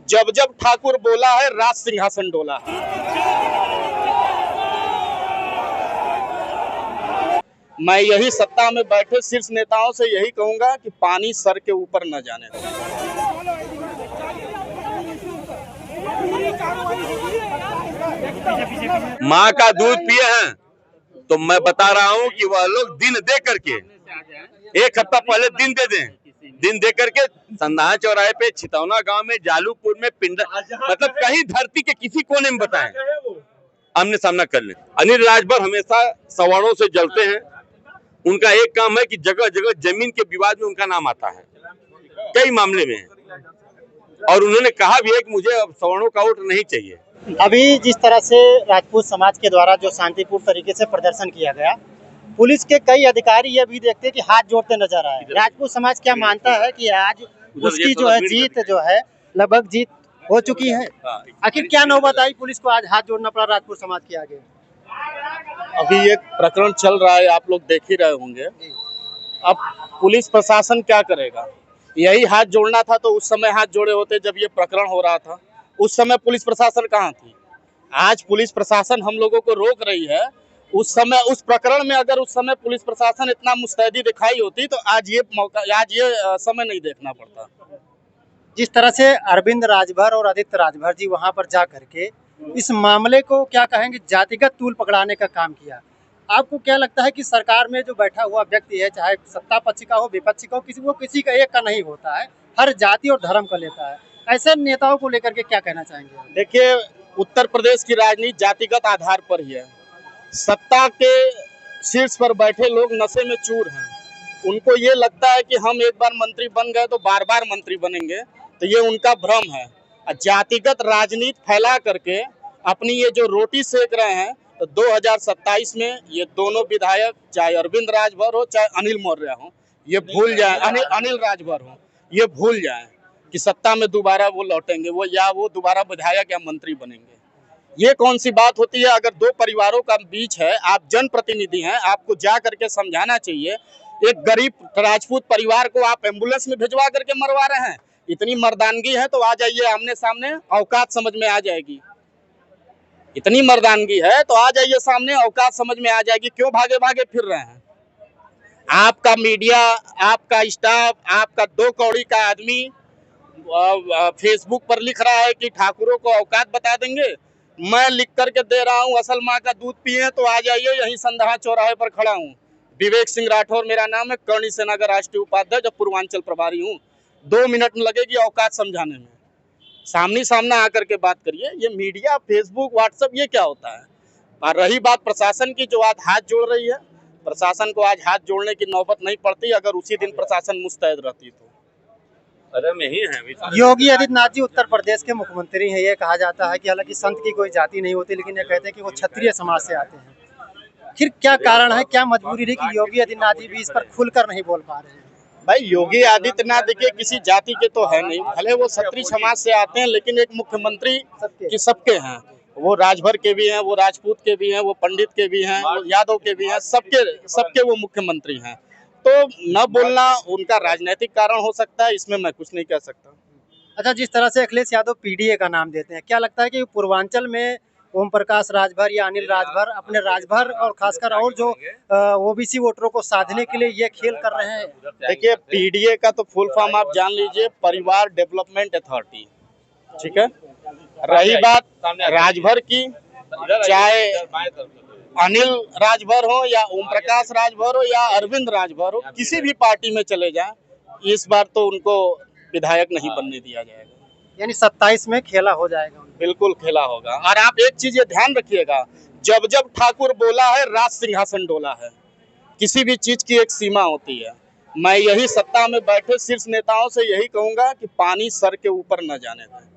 जब जब ठाकुर बोला है राज सिंहासन डोला है। मैं यही सत्ता में बैठे शीर्ष नेताओं से यही कहूंगा कि पानी सर के ऊपर न जाने दें। माँ का दूध पिए हैं तो मैं बता रहा हूँ कि वह लोग दिन दे करके, एक हफ्ता पहले दिन दे करके संधाहा चौराहे पे, छितौना गांव में, जालूपुर में, पिंड, मतलब कहीं धरती के किसी कोने में बताएं, आमने सामना कर लें। अनिल राजभर हमेशा सवर्णों से जलते हैं। उनका एक काम है कि जगह जगह जमीन के विवाद में उनका नाम आता है, कई मामले में, और उन्होंने कहा भी है कि मुझे अब सवर्णों का वोट नहीं चाहिए। अभी जिस तरह से राजपूत समाज के द्वारा जो शांतिपूर्ण तरीके से प्रदर्शन किया गया, पुलिस के कई अधिकारी ये भी देखते हैं कि हाथ जोड़ते नजर आए। राजपूत समाज क्या मानता है कि आज उसकी जो है जीत जो है लगभग जीत हो चुकी है। आखिर क्या नौबत आई पुलिस को आज हाथ जोड़ना पड़ा राजपूत समाज के आगे? अभी एक प्रकरण चल रहा है, आप लोग देख ही रहे होंगे। अब पुलिस प्रशासन क्या करेगा? यही हाथ जोड़ना था तो उस समय हाथ जोड़े होते जब ये प्रकरण हो रहा था। उस समय पुलिस प्रशासन कहाँ थी? आज पुलिस प्रशासन हम लोगों को रोक रही है। उस समय उस प्रकरण में अगर उस समय पुलिस प्रशासन इतना मुस्तैदी दिखाई होती तो आज ये समय नहीं देखना पड़ता। जिस तरह से अरविंद राजभर और आदित्य राजभर जी वहां पर जा करके इस मामले को क्या कहेंगे जातिगत तूल पकड़ाने का काम किया, आपको क्या लगता है कि सरकार में जो बैठा हुआ व्यक्ति है, चाहे सत्ता पक्ष का हो विपक्ष का हो, किसी का एक का नहीं होता है, हर जाति और धर्म का लेता है। ऐसे नेताओं को लेकर के क्या कहना चाहेंगे? देखिए, उत्तर प्रदेश की राजनीति जातिगत आधार पर ही है। सत्ता के शीर्ष पर बैठे लोग नशे में चूर हैं। उनको ये लगता है कि हम एक बार मंत्री बन गए तो बार बार मंत्री बनेंगे, तो ये उनका भ्रम है। जातिगत राजनीति फैला करके अपनी ये जो रोटी सेक रहे हैं, तो 2027 में ये दोनों विधायक, चाहे अरविंद राजभर हो चाहे अनिल मौर्य हो, ये भूल जाए, अनिल राजभर हो, ये भूल जाए कि सत्ता में दोबारा वो लौटेंगे, वो दोबारा विधायक या मंत्री बनेंगे। ये कौन सी बात होती है? अगर दो परिवारों का बीच है, आप जनप्रतिनिधि हैं, आपको जा करके समझाना चाहिए। एक गरीब राजपूत परिवार को आप एम्बुलेंस में भिजवा करके मरवा रहे हैं। इतनी मर्दानगी है तो आ जाइए आमने सामने, औकात समझ में आ जाएगी। इतनी मर्दानगी है तो आ जाइए सामने, औकात समझ में आ जाएगी। क्यों भागे भागे फिर रहे हैं? आपका मीडिया, आपका स्टाफ, आपका 2 कौड़ी का आदमी फेसबुक पर लिख रहा है कि ठाकुरों को औकात बता देंगे। मैं लिख करके दे रहा हूँ, असल माँ का दूध पिए तो आ जाइए, यहीं संधाहा चौराहे पर खड़ा हूँ। विवेक सिंह राठौर मेरा नाम है, कर्णी सेना का राष्ट्रीय उपाध्यक्ष, जब पूर्वांचल प्रभारी हूँ। 2 मिनट लगेगी औकात समझाने में। सामने सामना आकर के बात करिए। ये मीडिया, फेसबुक, व्हाट्सएप, ये क्या होता है? और रही बात प्रशासन की, जो आज हाथ जोड़ रही है, प्रशासन को आज हाथ जोड़ने की नौबत नहीं पड़ती अगर उसी दिन प्रशासन मुस्तैद रहती तो। योगी आदित्यनाथ जी उत्तर प्रदेश के मुख्यमंत्री हैं। ये कहा जाता है कि हालांकि संत की कोई जाति नहीं होती, लेकिन ये कहते हैं कि वो क्षत्रिय समाज से आते हैं। फिर क्या कारण है, क्या मजबूरी रही कि योगी आदित्यनाथ जी भी इस पर खुलकर नहीं बोल पा रहे हैं? भाई, योगी आदित्यनाथ देखिए किसी जाति के तो है नहीं, भले वो क्षत्रिय समाज से आते हैं, लेकिन एक मुख्यमंत्री की सबके हैं। वो राजभर के भी हैं, वो राजपूत के भी हैं, वो पंडित के भी हैं, वो यादव के भी हैं, सबके वो मुख्यमंत्री हैं। तो न बोलना उनका राजनीतिक कारण हो सकता है, इसमें मैं कुछ नहीं कह सकता। अच्छा, जिस तरह से अखिलेश यादव पीडीए का नाम देते हैं, क्या लगता है कि पूर्वांचल में ओम प्रकाश राजभर या अनिल राजभर अपने राजभर और खासकर और जो ओबीसी वोटरों को साधने के लिए ये खेल कर रहे हैं? देखिए, पीडीए का तो फुल फॉर्म आप जान लीजिए, परिवार डेवलपमेंट अथॉरिटी, ठीक है। रही बात राजभर की, चाहे अनिल राजभर हो या ओम प्रकाश राजभर हो या अरविंद राजभर हो, किसी भी पार्टी में चले जाएं, इस बार तो उनको विधायक नहीं बनने दिया जाएगा। यानी 27 में खेला हो जाएगा? बिल्कुल खेला होगा। और आप एक चीज ये ध्यान रखिएगा, जब जब ठाकुर बोला है राज सिंहासन डोला है। किसी भी चीज की एक सीमा होती है। मैं यही सत्ता में बैठे शीर्ष नेताओं से यही कहूंगा कि पानी सर के ऊपर न जाने दें।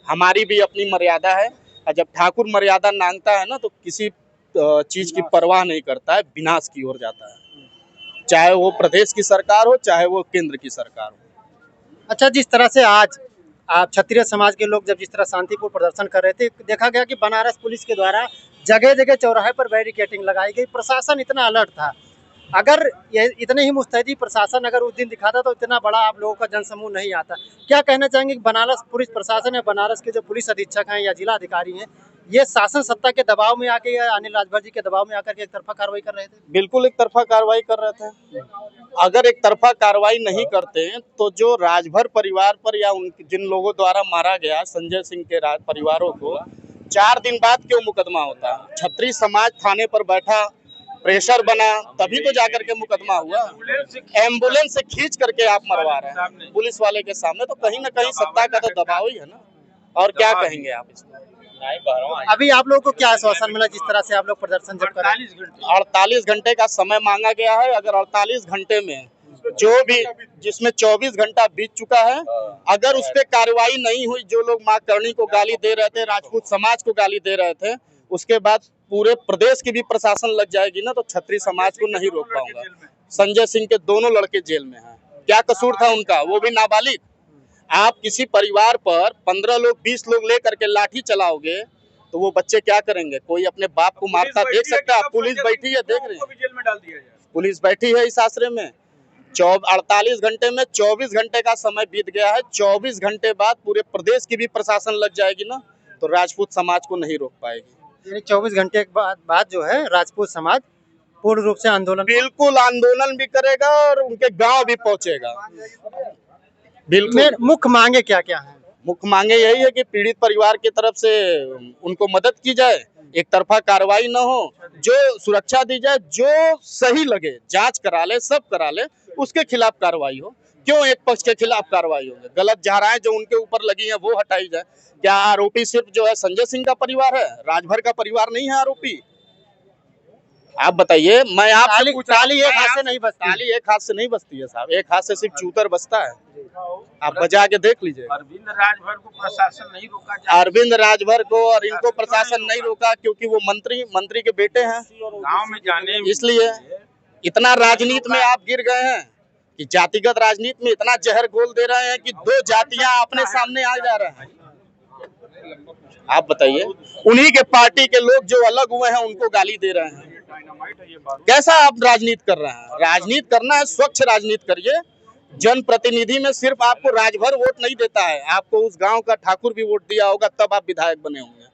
हमारी भी अपनी मर्यादा है, और जब ठाकुर मर्यादा नांगता है ना, तो किसी चीज की परवाह नहीं करता है, विनाश की ओर जाता है, चाहे वो प्रदेश की सरकार हो, चाहे वो केंद्र की सरकार हो। अच्छा, जिस तरह से आज आप क्षत्रिय समाज के लोग जब जिस तरह शांतिपूर्ण प्रदर्शन कर रहे थे, देखा गया कि बनारस पुलिस के द्वारा जगह जगह चौराहे पर बैरिकेडिंग लगाई गई, प्रशासन इतना अलर्ट था। अगर ये इतने ही मुस्तैदी प्रशासन अगर उस दिन दिखाता तो इतना बड़ा आप लोगों का जनसमूह नहीं आता। क्या कहना चाहेंगे कि बनारस पुलिस प्रशासन है, बनारस के जो पुलिस अधीक्षक हैं या जिला अधिकारी हैं, ये शासन सत्ता के दबाव में आके या अनिल राजभर जी के दबाव में आकर के एक तरफा कार्रवाई कर रहे थे? बिल्कुल एक तरफा कार्रवाई कर रहे थे। अगर एक तरफा कार्रवाई नहीं करते तो जो राजभर परिवार पर या उन जिन लोगों द्वारा मारा गया संजय सिंह के परिवारों को 4 दिन बाद क्यों मुकदमा होता? छत्री समाज थाने पर बैठा, प्रेशर बना, तभी तो जाकर के मुकदमा हुआ। एम्बुलेंस से खींच करके आप मरवा रहे हैं पुलिस वाले के सामने, तो कहीं ना कहीं सत्ता का तो दबाव ही है ना। और क्या कहेंगे आप इसमें? अभी आप लोगों को क्या आश्वासन मिला जिस तरह से आप लोग प्रदर्शन जब कर रहे हैं? 48 घंटे का समय मांगा गया है। अगर 48 घंटे में जो भी, जिसमें 24 घंटा बीत चुका है, अगर उस पर कार्रवाई नहीं हुई, जो लोग मां करणी को गाली दे रहे थे, राजपूत समाज को गाली दे रहे थे, उसके बाद पूरे प्रदेश की भी प्रशासन लग जाएगी ना, तो छत्री समाज को नहीं रोक पाऊंगा। संजय सिंह के दोनों लड़के जेल में हैं। क्या कसूर था उनका? वो भी नाबालिग। आप किसी परिवार पर 15 लोग 20 लोग लेकर के लाठी चलाओगे तो वो बच्चे क्या करेंगे? कोई अपने बाप को मारता देख सकता है? पुलिस बैठी है, देख रहे हैं, पुलिस बैठी है इस आश्रय में। 48 घंटे में 24 घंटे का समय बीत गया है। 24 घंटे बाद पूरे प्रदेश की भी प्रशासन लग जाएगी ना, तो राजपूत समाज को नहीं रोक पाएगी। यानी 24 घंटे के बाद जो है राजपूत समाज पूर्ण रूप से आंदोलन, बिल्कुल आंदोलन भी करेगा और उनके गांव भी पहुंचेगा। बिल्कुल। मुख्य मांगे क्या क्या है? मुख्य मांगे यही है कि पीड़ित परिवार की तरफ से उनको मदद की जाए, एक तरफा कार्रवाई न हो, जो सुरक्षा दी जाए, जो सही लगे जांच करा ले, सब करा ले, उसके खिलाफ कार्रवाई हो। क्यों एक पक्ष के खिलाफ कार्रवाई होगी? गलत धाराएं जो उनके ऊपर लगी हैं वो हटाई जाए। क्या आरोपी सिर्फ जो है संजय सिंह का परिवार है? राजभर का परिवार नहीं है आरोपी? आप बताइए। मैं आपसे ताली एक हाथ से नहीं बजती। ताली एक हाथ से नहीं बजती है साहब, एक हाथ से सिर्फ चूतर बजता है। आप बजा के देख लीजिए। अरविंद राजभर को प्रशासन नहीं रोका, अरविंद राजभर को और इनको प्रशासन नहीं रोका क्योंकि वो मंत्री के बेटे हैं गांव में जाने, इसलिए इतना राजनीति में आप गिर गए हैं कि जातिगत राजनीति में इतना जहर घोल दे रहे हैं कि 2 जातियां अपने सामने आ जा रहे हैं। आप बताइए, उन्हीं के पार्टी के लोग जो अलग हुए हैं उनको गाली दे रहे हैं। कैसा आप राजनीति कर रहे हैं? राजनीति करना है, स्वच्छ राजनीति करिए। जनप्रतिनिधि में सिर्फ आपको राजभर वोट नहीं देता है, आपको उस गांव का ठाकुर भी वोट दिया होगा, तब आप विधायक बने होंगे।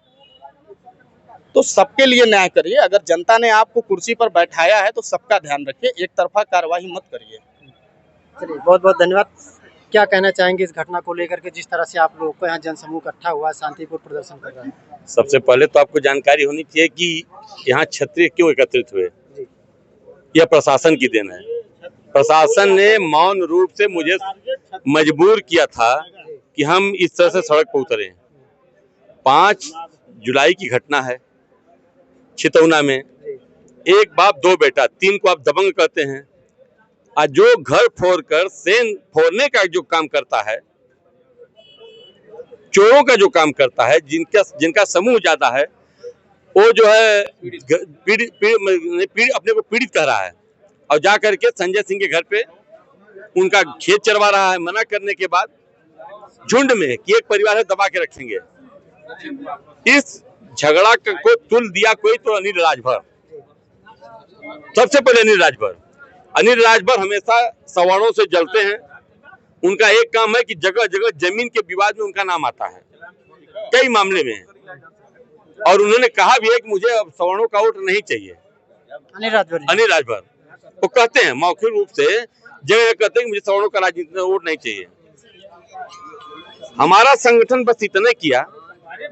तो सबके लिए न्याय करिए। अगर जनता ने आपको कुर्सी पर बैठाया है तो सबका ध्यान रखिए, एक तरफा कार्रवाई मत करिए। चलिए, बहुत बहुत धन्यवाद। क्या कहना चाहेंगे इस घटना को लेकर के, जिस तरह से आप लोगों को यहाँ जनसमूह इकट्ठा हुआ है, शांतिपूर्ण प्रदर्शन कर रहा है? सबसे पहले तो आपको जानकारी होनी चाहिए कि यहाँ क्षत्रिय क्यों एकत्रित हुए। यह प्रशासन की देन है। प्रशासन ने मौन रूप से मुझे मजबूर किया था कि हम इस तरह से सड़क पर उतरे। 5 जुलाई की घटना है छितौना में। एक बाप 2 बेटा, 3 को आप दबंग कहते हैं। और जो घर फोड़कर सेन फोड़ने का जो काम करता है, चोरों का जो काम करता है, जिनका समूह ज्यादा है, वो जो है अपने को पीड़ित कह रहा है और जा करके संजय सिंह के घर पे उनका खेत चरवा रहा है। मना करने के बाद झुंड में कि एक परिवार है दबा के रखेंगे। इस झगड़ा को तुल दिया कोई तो अनिल राजभर। सबसे पहले अनिल राजभर हमेशा सवर्णों से जलते हैं। उनका एक काम है कि जगह जगह जमीन के विवाद में उनका नाम आता है, कई मामले में। और उन्होंने कहा भी है कि मुझे अब सवर्णों का वोट नहीं चाहिए। अनिल राजभर वो कहते हैं मौखिक रूप से, जगह कहते हैं कि मुझे सवर्णों का राजनीति में वोट नहीं चाहिए। हमारा संगठन बस इतना किया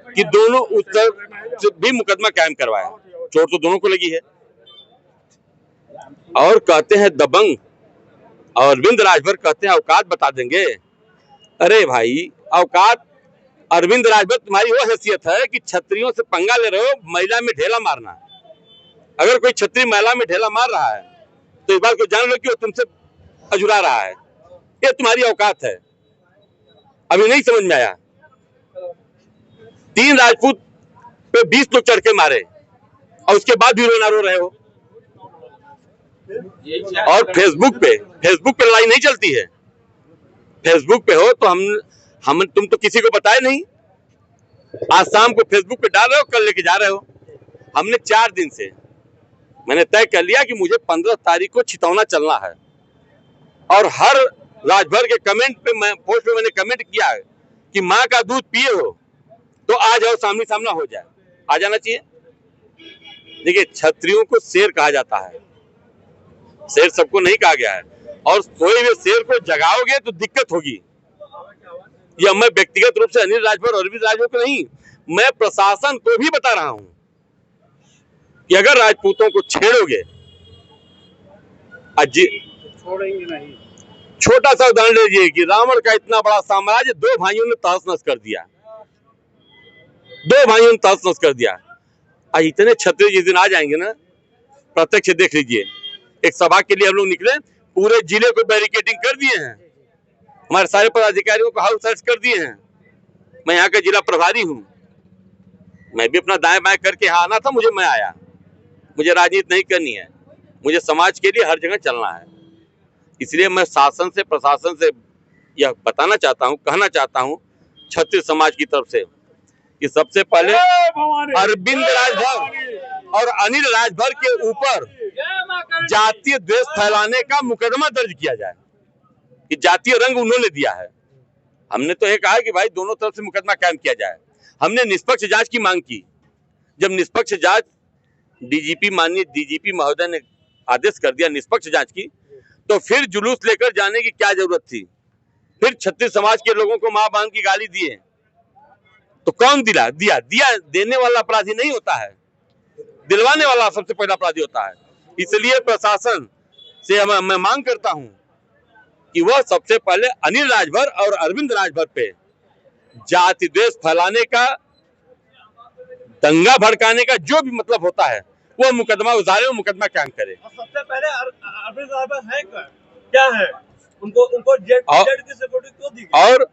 कि दोनों उत्तर भी मुकदमा कायम करवाया। चोट तो दोनों को लगी है। और कहते हैं दबंग, और अरविंद राजभर कहते हैं औकात बता देंगे। अरे भाई, औकात अरविंद राजभर तुम्हारी वो हैसियत है कि क्षत्रियों से पंगा ले रहे हो, महिला में ढेला मारना। अगर कोई क्षत्रिय महिला में ढेला मार रहा है तो इस बात को जान लो कि वो तुमसे अजुरा रहा है। ये तुम्हारी औकात है। अभी नहीं समझ में आया? 3 राजपूत पे 20 लोग चढ़ के मारे और उसके बाद भी रोना रो रहे हो। और फेसबुक पे लड़ाई नहीं चलती है। फेसबुक पे हो तो हम तुम तो किसी को बताए नहीं। आज शाम को फेसबुक पे डाल रहे हो, कल लेके जा रहे हो। हमने 4 दिन से, मैंने तय कर लिया कि मुझे 15 तारीख को छितौना चलना है, और हर राजभर के कमेंट पे पोस्ट पे मैंने कमेंट किया है कि माँ का दूध पिए हो तो आ जाओ, सामने सामना हो जाए, आ जाना चाहिए। देखिए, क्षत्रियों को शेर कहा जाता है, शेर सबको नहीं कहा गया है, और सोए हुए शेर को जगाओगे तो दिक्कत होगी। यह मैं व्यक्तिगत रूप से अनिल राजभर और अरविंद राजभर को नहीं, मैं प्रशासन को भी बता रहा हूं कि अगर राजपूतों को छेड़ोगे, छोड़ेंगे नहीं। छोटा सा उदाहरण लीजिए कि रावण का इतना बड़ा साम्राज्य 2 भाइयों ने तहस नहस कर दिया, 2 भाइयों ने तहस नहस कर दिया। आज इतने क्षत्रिय जिस दिन आ जाएंगे ना, प्रत्यक्ष देख लीजिए। एक सभा के लिए हम लोग निकले, पूरे जिले को बैरिकेडिंग कर दिए हैं, हमारे सारे पदाधिकारियों को हाउस अरेस्ट कर दिए हैं। मैं यहाँ का जिला प्रभारी हूँ, मैं भी अपना दाएं बाएं करके यहाँ आना था, मैं आया। मुझे राजनीति नहीं करनी है, मुझे समाज के लिए हर जगह चलना है। इसलिए मैं शासन से, प्रशासन से यह बताना चाहता हूँ, कहना चाहता हूँ क्षत्रिय समाज की तरफ से कि सबसे पहले अरविंद राजभर और अनिल राजभर के ऊपर जातीय द्वेष फैलाने का मुकदमा दर्ज किया जाए कि जातीय रंग उन्होंने दिया है। हमने तो ये कहा कि भाई दोनों तरफ से मुकदमा कायम किया जाए। हमने निष्पक्ष जांच की मांग की। जब निष्पक्ष जांच माननीय डीजीपी महोदय ने आदेश कर दिया निष्पक्ष जांच की, तो फिर जुलूस लेकर जाने की क्या जरूरत थी? फिर छत्तीस समाज के लोगों को मां बांध की गाली दिए, तो कौन दिया? देने वाला अपराधी नहीं होता है, दिलवाने वाला सबसे पहला अपराधी होता है। इसलिए प्रशासन से मैं मांग करता हूं कि वह सबसे पहले अनिल राजभर और अरविंद राजभर पे जाति द्वेष फैलाने का, दंगा भड़काने का जो भी मतलब होता है वो मुकदमा उतारे और मुकदमा कायम करे। सबसे पहले अरविंद राजभर है क्या है? उनको जेड की सपोर्ट क्यों दी गई? और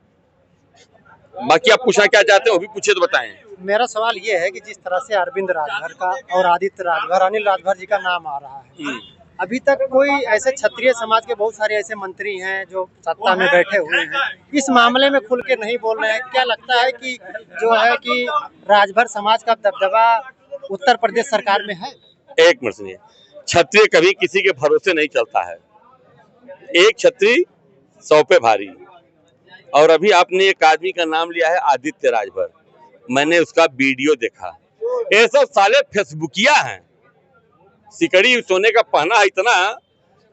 बाकी आप पूछना क्या चाहते हैं वो भी पूछिए तो बताएं। मेरा सवाल ये है कि जिस तरह से अरविंद राजभर का और आदित्य राजभर, अनिल राजभर जी का नाम आ रहा है, अभी तक कोई ऐसे क्षत्रिय समाज के बहुत सारे ऐसे मंत्री हैं जो सत्ता में बैठे हुए हैं, इस मामले में खुल के नहीं बोल रहे हैं। क्या लगता है कि जो है कि राजभर समाज का दबदबा उत्तर प्रदेश सरकार में है? एक मिनट सुनिए, क्षत्रिय कभी किसी के भरोसे नहीं चलता है। एक क्षत्रिय 100 पे भारी। और अभी आपने एक आदमी का नाम लिया है आदित्य राजभर, मैंने उसका वीडियो देखा। ये सब साले फेसबुकिया हैं, सिकड़ी सोने का पहना है इतना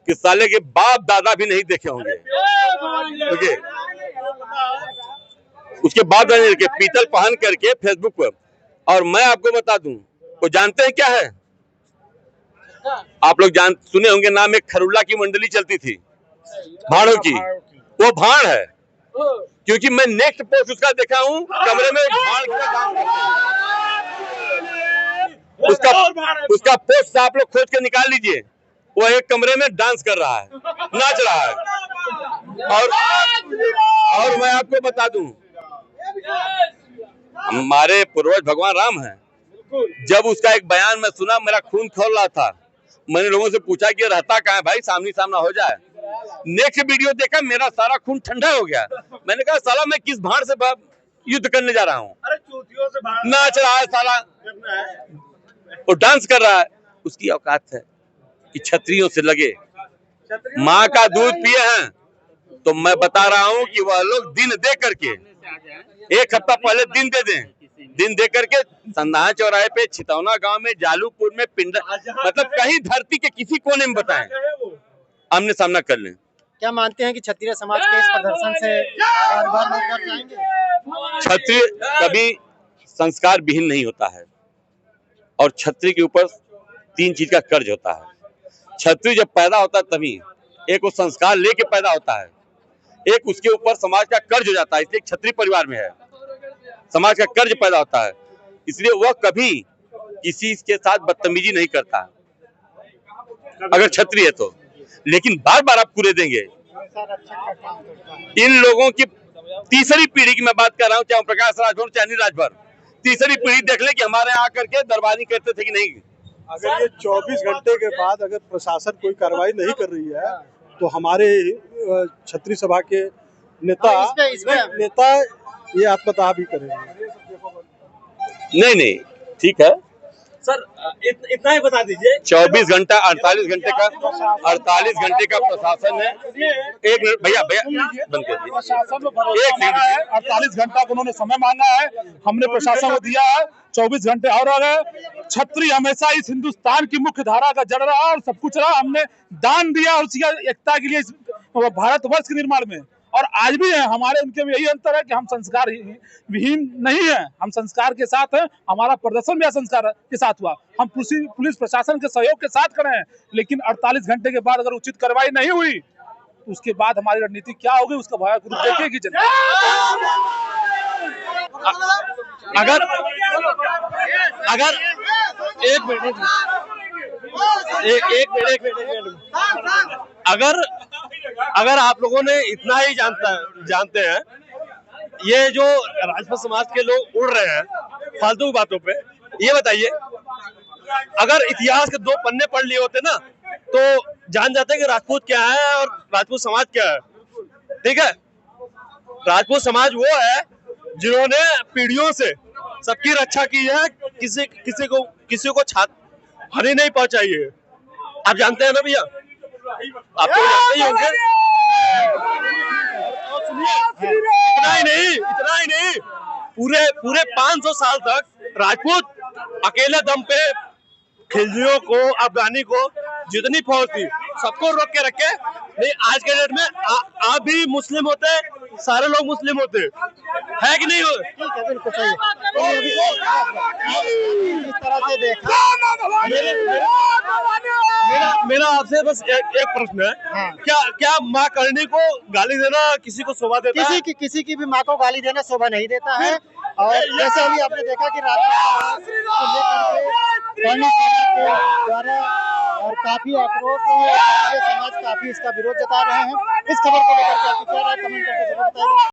कि साले के बाप दादा भी नहीं देखे होंगे। उसके बाद के पीतल पहन करके फेसबुक पर। और मैं आपको बता दूं, वो जानते हैं क्या है? आप लोग सुने होंगे नाम, एक खरुल्ला की मंडली चलती थी भाड़ों की, वो भाड़ है। क्योंकि मैं नेक्स्ट पोस्ट उसका देखा हूं, कमरे में भाड़ का काम उसका पोस्ट आप लोग खोज के निकाल लीजिए। वो एक कमरे में डांस कर रहा है, नाच रहा है। और मैं आपको बता दूं, हमारे पूर्वज भगवान राम हैं। जब उसका एक बयान मैं सुना, मेरा खून खौल रहा था। मैंने लोगों से पूछा कि रहता कहाँ है भाई, सामने सामना हो जाए। नेक्स्ट वीडियो देखा, मेरा सारा खून ठंडा हो गया। मैंने कहा साला मैं किस भाड़ से युद्ध करने जा रहा हूँ? अरे चूतियों से नाच रहा है साला, वो डांस कर रहा है। उसकी औकात है कि क्षत्रियों से लगे। माँ का दूध पिए हैं तो मैं बता रहा हूँ कि वह लोग दिन दे करके, 1 हफ्ता पहले दिन दे दें, दिन दे करके संधान चौराहे पे, छितौना गांव में, जालूपुर में, पिंड, मतलब कहीं धरती के किसी कोने में बताएं, आमने सामना कर लें। क्या मानते हैं कि क्षत्रिय समाज के इस प्रदर्शन से राजभर लोग डर जाएंगे? क्षत्रिय कभी संस्कार विहीन नहीं होता है, और क्षत्रिय के ऊपर 3 चीज का कर्ज होता है। क्षत्रिय जब पैदा होता है तभी एक वो संस्कार लेके पैदा होता है, एक उसके ऊपर समाज का कर्ज हो जाता है। इसलिए क्षत्रिय परिवार में है, समाज का कर्ज पैदा होता है। इसलिए वह कभी किसी के साथ बदतमीजी नहीं करता अगर क्षत्रिय है तो। लेकिन बार बार आप पूरे देंगे। इन लोगों की तीसरी पीढ़ी की मैं बात कर रहा हूँ, चाहे प्रकाश राजभर चाहे अनिल राजभर, तीसरी पीढ़ी देख ले कि हमारे यहाँ आकर के दरबारी करते थे कि नहीं। अगर ये 24 घंटे के बाद अगर प्रशासन कोई कार्रवाई नहीं कर रही है तो हमारे क्षत्रिय सभा के नेता ये आत्मदाह भी करेंगे। नहीं, ठीक है, सर इतना ही बता दीजिए। 24 घंटा 48 घंटे का प्रशासन है। एक मिनट भैया बंद कर दीजिए। प्रशासन को भरोसा मांगा है, 48 घंटा को उन्होंने समय मांगा है, हमने प्रशासन को दिया है। 24 घंटे और आ गए। छतरी हमेशा इस हिंदुस्तान की मुख्य धारा का जड़ रहा और सब कुछ रहा। हमने दान दिया उसी एकता के लिए इस भारतवर्ष के निर्माण में, और आज भी है। हमारे उनके में यही अंतर है कि हम संस्कार विहीन नहीं है, हम संस्कार के साथ हैं। हमारा प्रदर्शन भी संस्कार के साथ हुआ। हम पुलिस प्रशासन के सहयोग के साथ खड़े हैं, लेकिन 48 घंटे के बाद अगर उचित कार्रवाई नहीं हुई, उसके बाद हमारी रणनीति क्या होगी उसका भयावह रूप देखेगी जनता। अगर एक मिनट अगर आप लोगों ने इतना ही जानते हैं, ये जो राजपूत समाज के लोग उड़ रहे हैं फालतू बातों पे, ये बताइए अगर इतिहास के 2 पन्ने पढ़ लिए होते ना तो जान जाते हैं कि राजपूत क्या है और राजपूत समाज क्या है। ठीक है, राजपूत समाज वो है जिन्होंने पीढ़ियों से सबकी रक्षा की है, किसी को हानि नहीं पहुंचाई है। आप जानते हैं ना भैया, आप तो जानते ही होंगे। इतना ही नहीं, पूरे 500 साल तक राजपूत अकेले दम पे खिलजियों को, अफगानी को जितनी फौज थी सबको रोक के रखे। नहीं, आज के डेट में आप भी मुस्लिम होते, सारे लोग मुस्लिम होते है कि नहीं हो? ठीक है, बिल्कुल सही है। इस तरह से देखा मेरा आपसे बस एक प्रश्न है। हाँ। क्या माँ करनी को गाली देना किसी को शोभा देता है? किसी की भी माँ को गाली देना शोभा नहीं देता है। और जैसे अभी आपने देखा कि द्वारा और काफी आक्रोश समाज काफी इसका विरोध जता रहे हैं। इस खबर को लेकर के आपकी क्या राय, कमेंट करके जरूर बताइए।